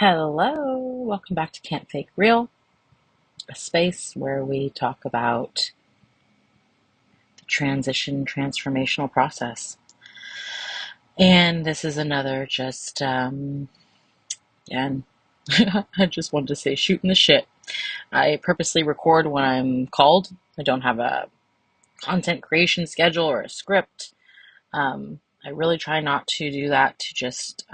Hello, welcome back to Can't Fake Real, a space where we talk about the transition transformational process. And this is another and I just wanted to say shooting the shit. I purposely record when I'm called. I don't have a content creation schedule or a script. I really try not to do that, to just,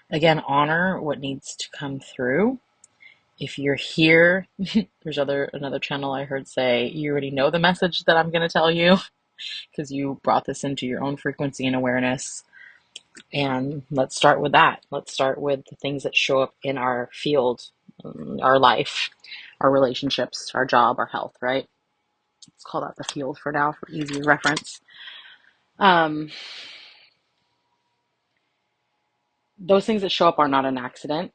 again, honor what needs to come through. If you're here, there's another channel I heard say, you already know the message that I'm going to tell you because you brought this into your own frequency and awareness. And let's start with that. Let's start with the things that show up in our field, our life, our relationships, our job, our health, right? Let's call that the field for now for easy reference. Those things that show up are not an accident.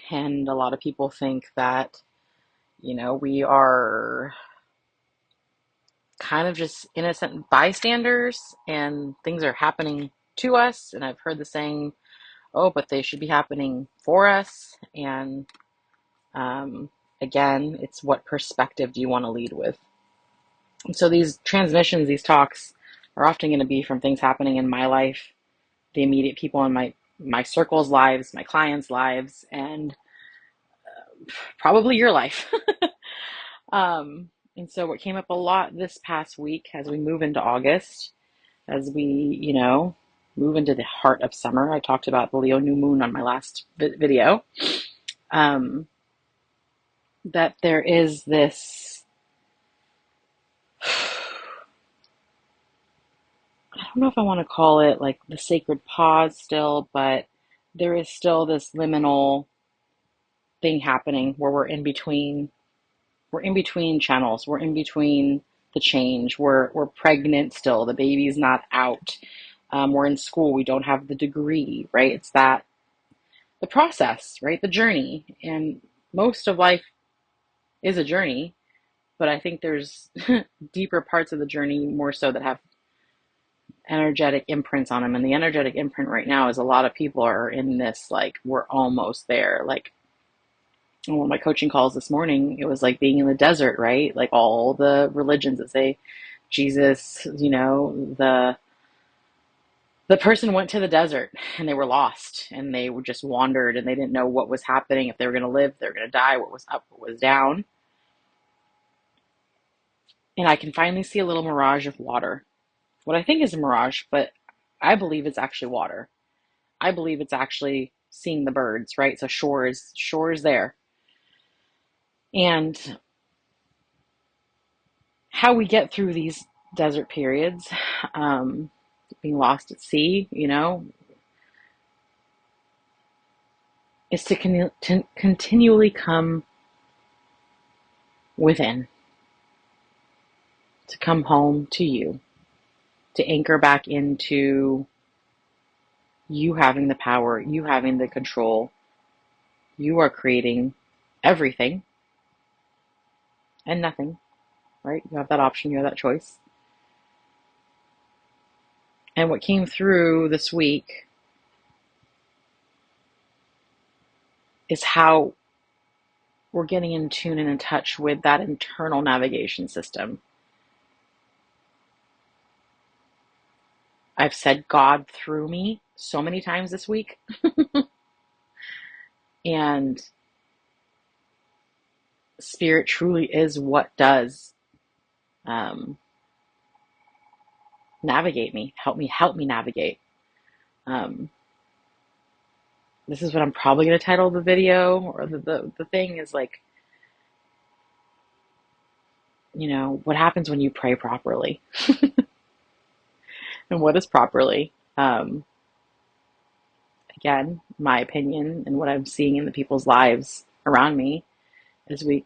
And a lot of people think that, we are kind of just innocent bystanders and things are happening to us. And I've heard the saying, oh, but they should be happening for us. And again, it's what perspective do you want to lead with? And so these transmissions, these talks are often going to be from things happening in my life, the immediate people in my circle's lives, my clients' lives, and probably your life. And so what came up a lot this past week as we move into August, as we, move into the heart of summer. I talked about the Leo new moon on my last video. That there is this, I don't know if I want to call it like the sacred pause still, but there is still this liminal thing happening where we're in between channels. We're in between the change. We're pregnant still. The baby's not out. We're in school. We don't have the degree, right? It's that the process, right? The journey. And most of life is a journey, but I think there's deeper parts of the journey more so that have energetic imprints on them. And the energetic imprint right now is a lot of people are in this, like, we're almost there. Like, on one of my coaching calls this morning, it was like being in the desert, right? Like all the religions that say Jesus, the person went to the desert and they were lost and they were just wandered and they didn't know what was happening, if they were going to live, if they were going to die, what was up, what was down. And I can finally see a little mirage of water. What I think is a mirage, but I believe it's actually water. I believe it's actually seeing the birds, right? So shore is there. And how we get through these desert periods, being lost at sea, is to continually come within, to come home to you, to anchor back into you having the power, you having the control. You are creating everything and nothing, right? You have that option, you have that choice. And what came through this week is how we're getting in tune and in touch with that internal navigation system. I've said God through me so many times this week. And spirit truly is what does navigate me, help me navigate. This is what I'm probably going to title the video, or the thing is like, what happens when you pray properly? And what is properly? Again, my opinion and what I'm seeing in the people's lives around me is when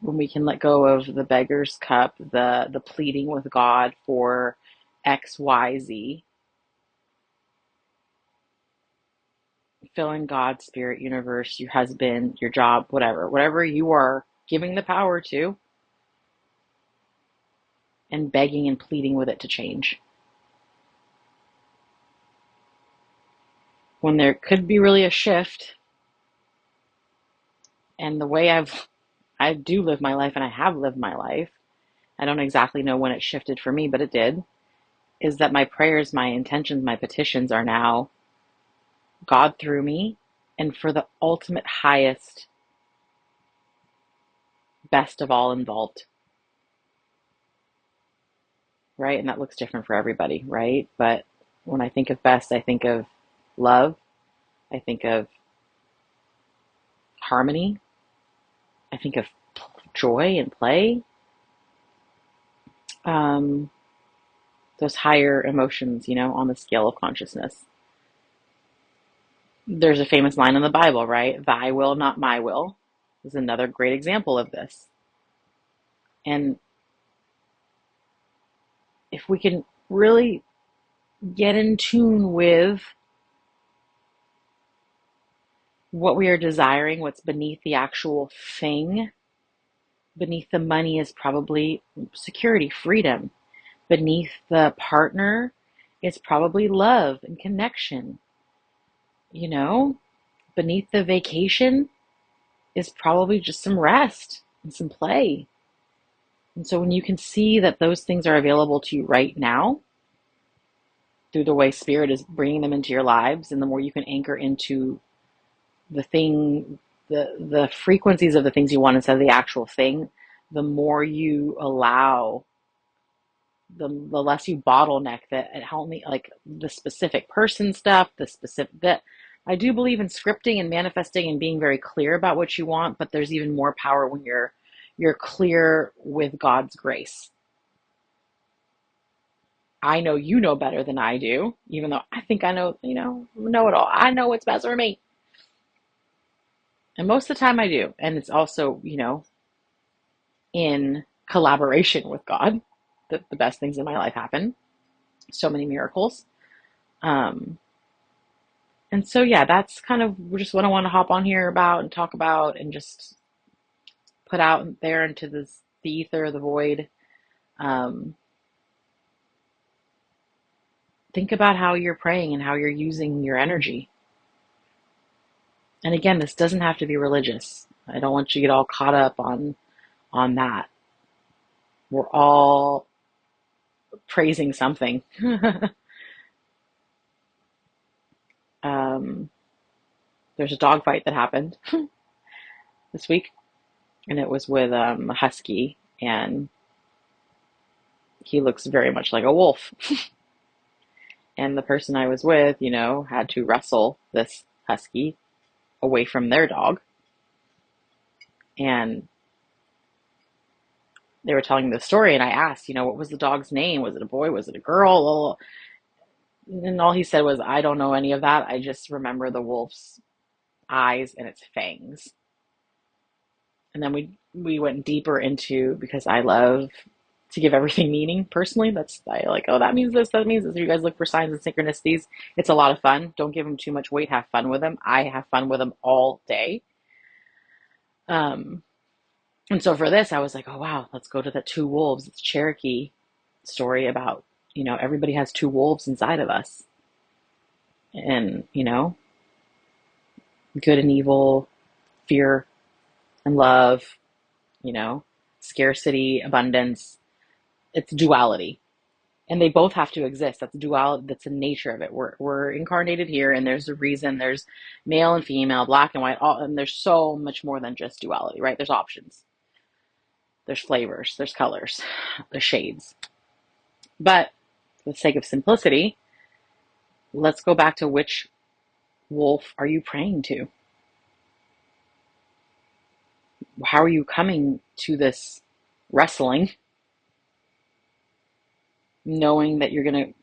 we can let go of the beggar's cup, the pleading with God for X, Y, Z, fill in God, spirit, universe, your husband, your job, whatever you are giving the power to, and begging and pleading with it to change. when there could be really a shift. And the way I do live my life, and I have lived my life, I don't exactly know when it shifted for me, but it did, is that my prayers, my intentions, my petitions are now God through me and for the ultimate highest, best of all involved, right? And that looks different for everybody, right? But when I think of best, I think of love, I think of harmony, I think of joy and play, um, those higher emotions, on the scale of consciousness. There's a famous line in the Bible, right? Thy will, not my will, is another great example of this. And if we can really get in tune with what we are desiring, what's beneath the actual thing, beneath the money is probably security, freedom. Beneath the partner is probably love and connection. You know, beneath the vacation is probably just some rest and some play. And so when you can see that those things are available to you right now through the way spirit is bringing them into your lives, and the more you can anchor into the thing, the frequencies of the things you want instead of the actual thing, the more you allow, the less you bottleneck that it help me, like the specific person stuff, the specific that I do believe in scripting and manifesting and being very clear about what you want, but there's even more power when you're clear with God's grace. I know you know better than I do, even though I think I know, know it all. I know what's best for me. And most of the time I do. And it's also, in collaboration with God that the best things in my life happen. So many miracles. Um, and so, yeah, that's kind of just what I want to hop on here about and talk about and just put out there into the ether, the void. Um, think about how you're praying and how you're using your energy. And again, this doesn't have to be religious. I don't want you to get all caught up on that. We're all praising something. um, there's a dog fight that happened this week, and it was with a husky, and he looks very much like a wolf. And the person I was with, had to wrestle this husky away from their dog. And they were telling the story, and I asked, what was the dog's name? Was it a boy? Was it a girl? And all he said was, I don't know any of that. I just remember the wolf's eyes and its fangs. And then we went deeper into, because I love to give everything meaning personally. I like, oh, that means this, that means this. You guys look for signs and synchronicities. It's a lot of fun. Don't give them too much weight. Have fun with them. I have fun with them all day. And so for this, I was like, oh, wow, let's go to the two wolves. It's Cherokee story about, everybody has two wolves inside of us. And, good and evil, fear and love, scarcity, abundance. It's duality. And they both have to exist. That's duality. That's the nature of it. We're incarnated here, and there's a reason. There's male and female, black and white, and there's so much more than just duality, right? There's options. There's flavors. There's colors. There's shades. But for the sake of simplicity, let's go back to which wolf are you praying to? How are you coming to this wrestling, knowing that you're going to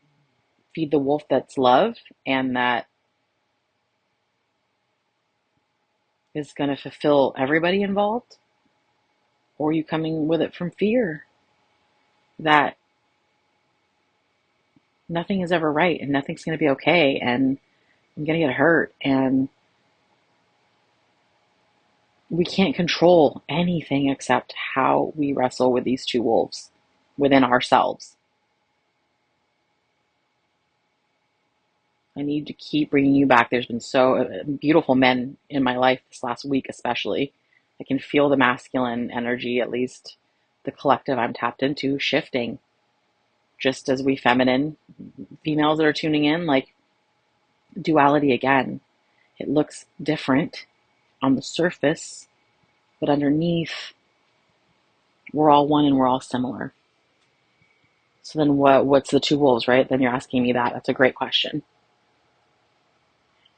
feed the wolf that's love and that is going to fulfill everybody involved? Or are you coming with it from fear that nothing is ever right and nothing's going to be okay and I'm going to get hurt and we can't control anything except how we wrestle with these two wolves within ourselves? I need to keep bringing you back. There's been so beautiful men in my life this last week, especially. I can feel the masculine energy, at least the collective I'm tapped into, shifting. Just as we feminine females that are tuning in, like duality again. It looks different on the surface, but underneath, we're all one and we're all similar. So then what's the two wolves, right? Then you're asking me that. That's a great question.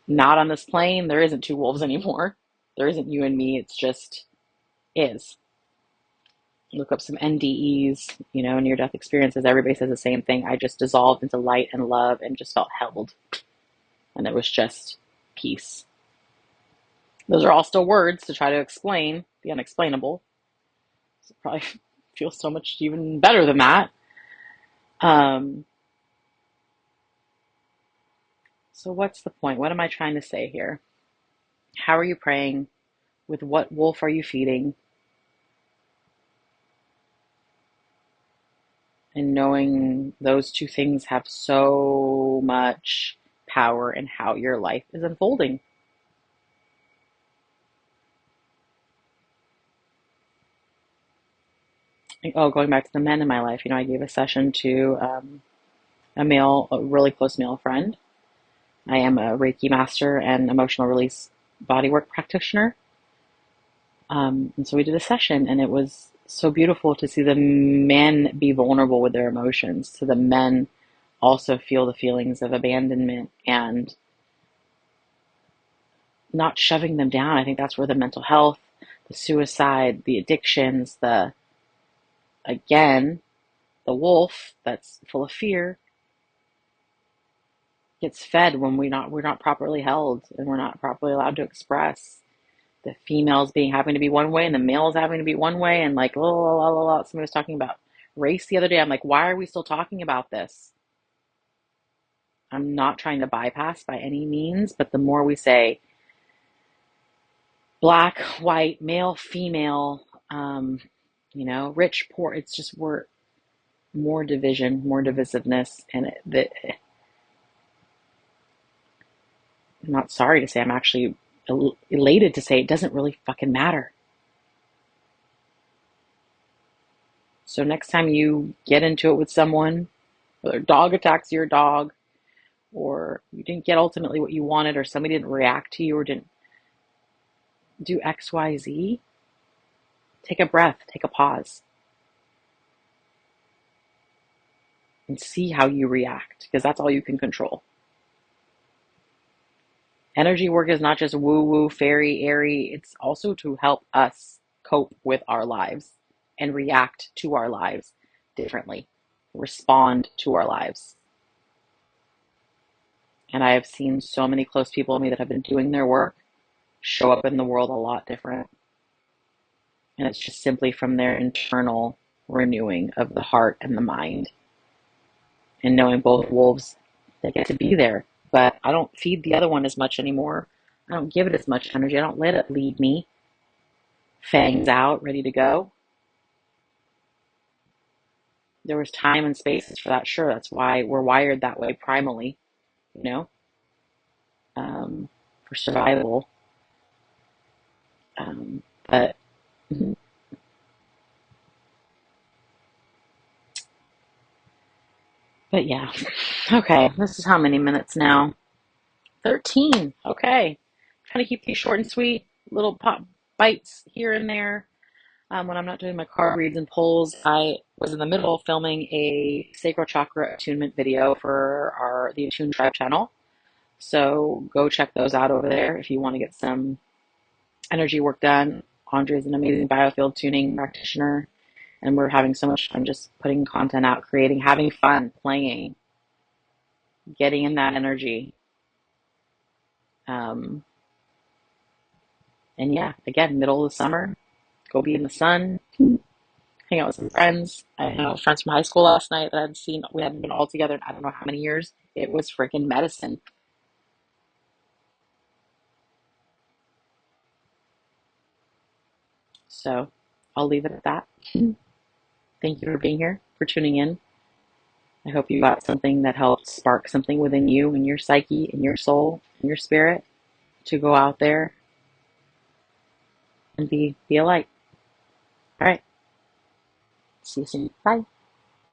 Not on this plane. There isn't two wolves anymore. There isn't you and me. It's just is. Look up some NDEs, near death experiences. Everybody says the same thing. I just dissolved into light and love and just felt held. And it was just peace. Those are all still words to try to explain the unexplainable. So it probably feels so much even better than that. So what's the point? What am I trying to say here? How are you praying? With what wolf are you feeding? And knowing those two things have so much power in how your life is unfolding. Oh, going back to the men in my life, I gave a session to a really close male friend. I am a Reiki master and emotional release bodywork practitioner. And so we did a session, and it was so beautiful to see the men be vulnerable with their emotions, so the men also feel the feelings of abandonment and not shoving them down. I think that's where the mental health, the suicide, the addictions, again, the wolf that's full of fear gets fed when we're not properly held and we're not properly allowed to express. The females having to be one way and the males having to be one way, and like, somebody was talking about race the other day. I'm like, why are we still talking about this? I'm not trying to bypass by any means, but the more we say black, white, male, female, rich, poor, it's just we're more division, more divisiveness, and I'm not sorry to say, I'm actually elated to say it doesn't really fucking matter. So next time you get into it with someone, whether a dog attacks your dog, or you didn't get ultimately what you wanted, or somebody didn't react to you, or didn't do X, Y, Z, take a breath, take a pause, and see how you react, because that's all you can control. Energy work is not just woo-woo, fairy, airy. It's also to help us cope with our lives and react to our lives differently, respond to our lives. And I have seen so many close people to me that have been doing their work show up in the world a lot different. And it's just simply from their internal renewing of the heart and the mind. And knowing both wolves, they get to be there. But I don't feed the other one as much anymore. I don't give it as much energy. I don't let it lead me. Fangs out, ready to go. There was time and spaces for that, sure. That's why we're wired that way primally, you know, for survival. But but yeah. Okay, this is how many minutes now? 13. Okay. Trying to keep these short and sweet, little pop bites here and there. When I'm not doing my card reads and pulls, I was in the middle of filming a sacral chakra attunement video for the Attune Tribe channel. So go check those out over there if you want to get some energy work done. Andre is an amazing biofield tuning practitioner, and we're having so much fun just putting content out, creating, having fun, playing, getting in that energy. Um, and yeah, again, middle of the summer, go be in the sun, hang out with some friends. I hung out with friends from high school last night that I'd seen. We hadn't been all together in I don't know how many years. It was freaking medicine. So I'll leave it at that. Thank you for being here, for tuning in. I hope you got something that helped spark something within you and your psyche and your soul and your spirit to go out there and be a light. All right. See you soon. Bye.